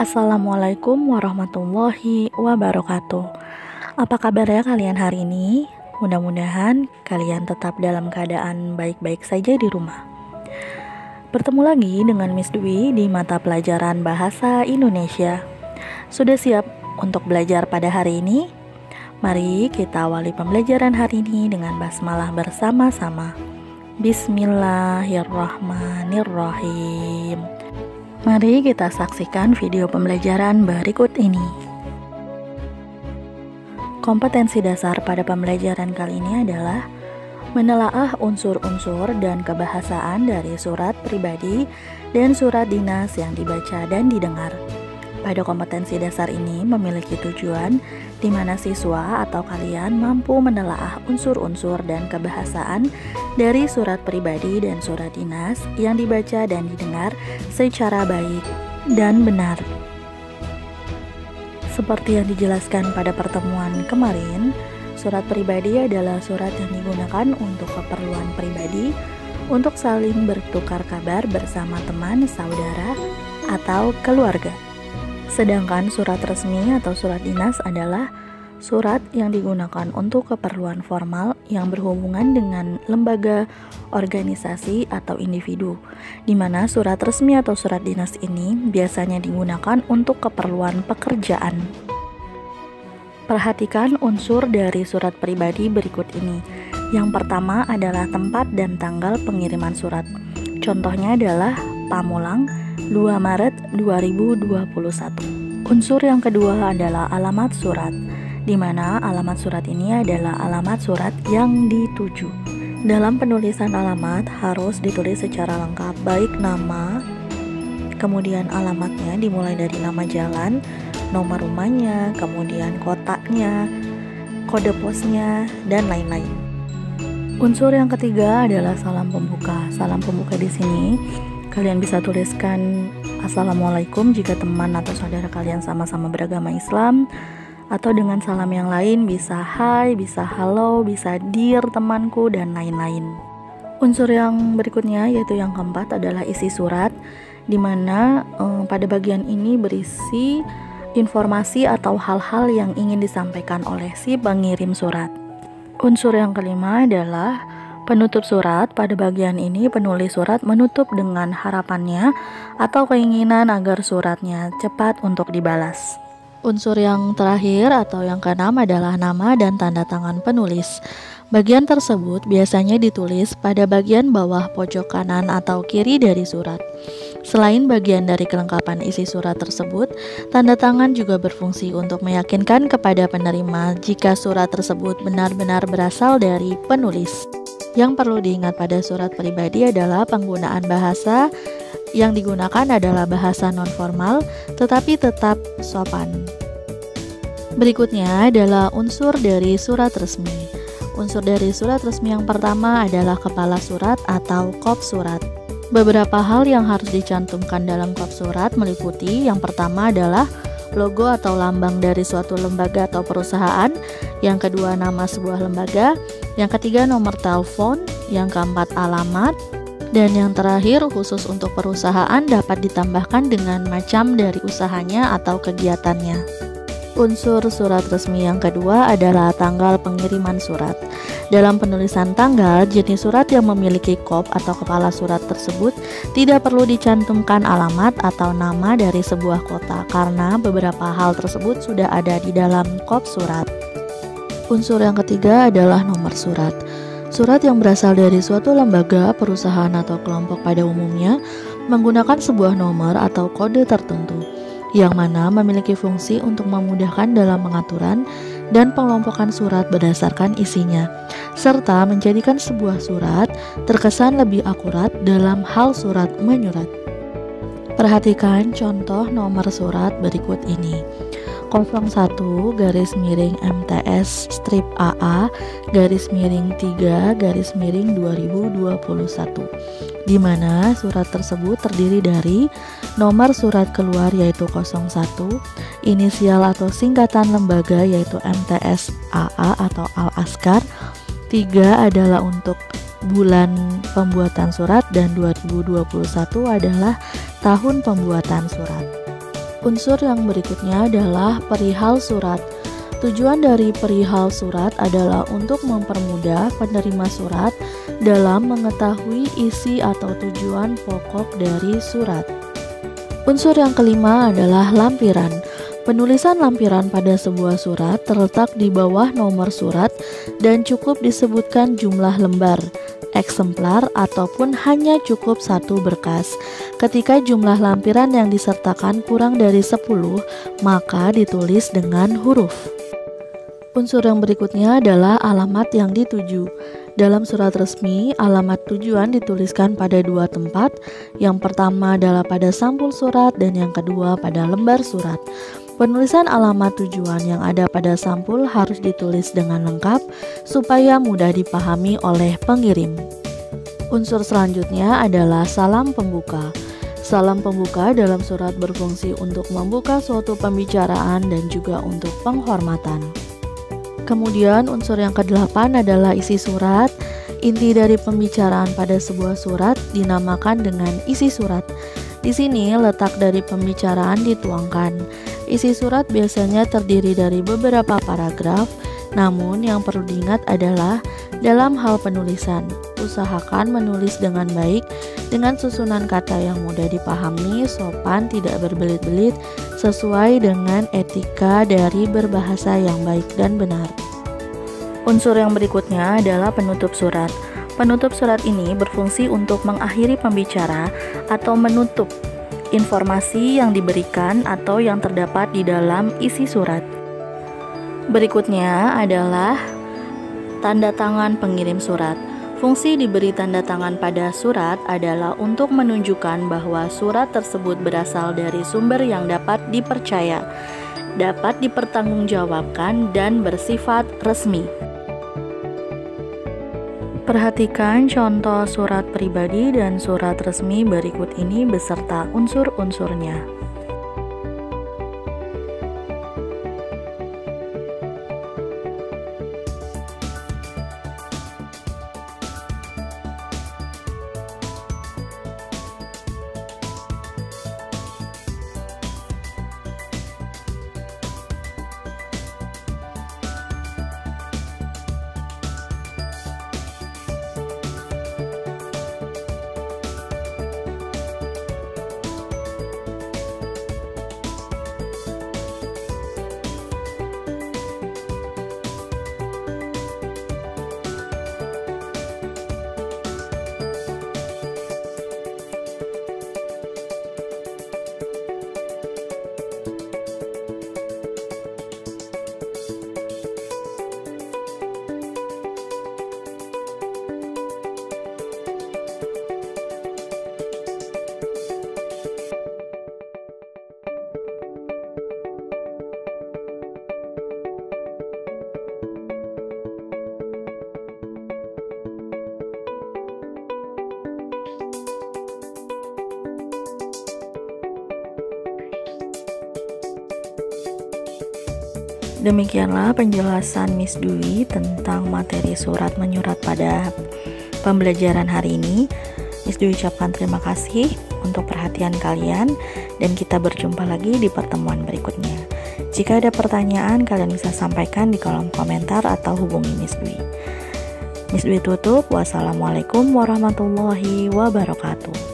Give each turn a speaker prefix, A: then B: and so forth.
A: Assalamualaikum warahmatullahi wabarakatuh. Apa kabarnya kalian hari ini? Mudah-mudahan kalian tetap dalam keadaan baik-baik saja di rumah. Bertemu lagi dengan Miss Dwi di mata pelajaran Bahasa Indonesia. Sudah siap untuk belajar pada hari ini? Mari kita awali pembelajaran hari ini dengan basmalah bersama-sama. Bismillahirrahmanirrahim. Mari kita saksikan video pembelajaran berikut ini. Kompetensi dasar pada pembelajaran kali ini adalah menelaah unsur-unsur dan kebahasaan dari surat pribadi dan surat dinas yang dibaca dan didengar. Pada kompetensi dasar ini memiliki tujuan di mana siswa atau kalian mampu menelaah unsur-unsur dan kebahasaan dari surat pribadi dan surat dinas yang dibaca dan didengar secara baik dan benar. Seperti yang dijelaskan pada pertemuan kemarin, surat pribadi adalah surat yang digunakan untuk keperluan pribadi, untuk saling bertukar kabar bersama teman, saudara, atau keluarga. Sedangkan surat resmi atau surat dinas adalah surat yang digunakan untuk keperluan formal yang berhubungan dengan lembaga, organisasi, atau individu, di mana surat resmi atau surat dinas ini biasanya digunakan untuk keperluan pekerjaan. Perhatikan unsur dari surat pribadi berikut ini. Yang pertama adalah tempat dan tanggal pengiriman surat. Contohnya adalah Pamulang, 2 Maret 2021. Unsur yang kedua adalah alamat surat, di mana alamat surat ini adalah alamat surat yang dituju. Dalam penulisan alamat harus ditulis secara lengkap, baik nama, kemudian alamatnya dimulai dari nama jalan, nomor rumahnya, kemudian kotaknya, kode posnya, dan lain-lain. Unsur yang ketiga adalah salam pembuka. Salam pembuka di sini kalian bisa tuliskan Assalamualaikum jika teman atau saudara kalian sama-sama beragama Islam, atau dengan salam yang lain bisa hai, bisa halo, bisa dear temanku, dan lain-lain. Unsur yang berikutnya yaitu yang keempat adalah isi surat, di mana pada bagian ini berisi informasi atau hal-hal yang ingin disampaikan oleh si pengirim surat. Unsur yang kelima adalah penutup surat. Pada bagian ini penulis surat menutup dengan harapannya atau keinginan agar suratnya cepat untuk dibalas. Unsur yang terakhir atau yang keenam adalah nama dan tanda tangan penulis. Bagian tersebut biasanya ditulis pada bagian bawah pojok kanan atau kiri dari surat. Selain bagian dari kelengkapan isi surat tersebut, tanda tangan juga berfungsi untuk meyakinkan kepada penerima jika surat tersebut benar-benar berasal dari penulis. Yang perlu diingat pada surat pribadi adalah penggunaan bahasa yang digunakan adalah bahasa non-formal, tetapi tetap sopan. Berikutnya adalah unsur dari surat resmi. Unsur dari surat resmi yang pertama adalah kepala surat atau kop surat. Beberapa hal yang harus dicantumkan dalam kop surat meliputi yang pertama adalah logo atau lambang dari suatu lembaga atau perusahaan, yang kedua nama sebuah lembaga, yang ketiga nomor telepon, yang keempat alamat, dan yang terakhir khusus untuk perusahaan dapat ditambahkan dengan macam dari usahanya atau kegiatannya. Unsur surat resmi yang kedua adalah tanggal pengiriman surat. Dalam penulisan tanggal, jenis surat yang memiliki kop atau kepala surat tersebut tidak perlu dicantumkan alamat atau nama dari sebuah kota karena beberapa hal tersebut sudah ada di dalam kop surat. Unsur yang ketiga adalah nomor surat. Surat yang berasal dari suatu lembaga, perusahaan, atau kelompok pada umumnya menggunakan sebuah nomor atau kode tertentu, yang mana memiliki fungsi untuk memudahkan dalam pengaturan dan pengelompokan surat berdasarkan isinya, serta menjadikan sebuah surat terkesan lebih akurat dalam hal surat menyurat. Perhatikan contoh nomor surat berikut ini. 01-AA-3-2021, di mana surat tersebut terdiri dari nomor surat keluar yaitu 01, inisial atau singkatan lembaga yaitu MTS AA atau Al-Azkar, 3 adalah untuk bulan pembuatan surat, dan 2021 adalah tahun pembuatan surat. Unsur yang berikutnya adalah perihal surat. Tujuan dari perihal surat adalah untuk mempermudah penerima surat dalam mengetahui isi atau tujuan pokok dari surat. Unsur yang kelima adalah lampiran. Penulisan lampiran pada sebuah surat terletak di bawah nomor surat dan cukup disebutkan jumlah lembar, eksemplar, ataupun hanya cukup satu berkas. Ketika jumlah lampiran yang disertakan kurang dari 10, maka ditulis dengan huruf. Unsur yang berikutnya adalah alamat yang dituju. Dalam surat resmi, alamat tujuan dituliskan pada dua tempat. Yang pertama adalah pada sampul surat dan yang kedua pada lembar surat. Penulisan alamat tujuan yang ada pada sampul harus ditulis dengan lengkap supaya mudah dipahami oleh pengirim. Unsur selanjutnya adalah salam pembuka. Salam pembuka dalam surat berfungsi untuk membuka suatu pembicaraan dan juga untuk penghormatan. Kemudian unsur yang ke-8 adalah isi surat. Inti dari pembicaraan pada sebuah surat dinamakan dengan isi surat. Di sini letak dari pembicaraan dituangkan. Isi surat biasanya terdiri dari beberapa paragraf, namun yang perlu diingat adalah dalam hal penulisan, usahakan menulis dengan baik, dengan susunan kata yang mudah dipahami, sopan, tidak berbelit-belit, sesuai dengan etika dari berbahasa yang baik dan benar. Unsur yang berikutnya adalah penutup surat. Penutup surat ini berfungsi untuk mengakhiri pembicara atau menutup informasi yang diberikan atau yang terdapat di dalam isi surat. Berikutnya adalah tanda tangan pengirim surat. Fungsi diberi tanda tangan pada surat adalah untuk menunjukkan bahwa surat tersebut berasal dari sumber yang dapat dipercaya, dapat dipertanggungjawabkan, dan bersifat resmi. Perhatikan contoh surat pribadi dan surat resmi berikut ini beserta unsur-unsurnya. Demikianlah penjelasan Miss Dwi tentang materi surat menyurat pada pembelajaran hari ini. Miss Dwi ucapkan terima kasih untuk perhatian kalian dan kita berjumpa lagi di pertemuan berikutnya. Jika ada pertanyaan, kalian bisa sampaikan di kolom komentar atau hubungi Miss Dwi. Miss Dwi tutup. Wassalamualaikum warahmatullahi wabarakatuh.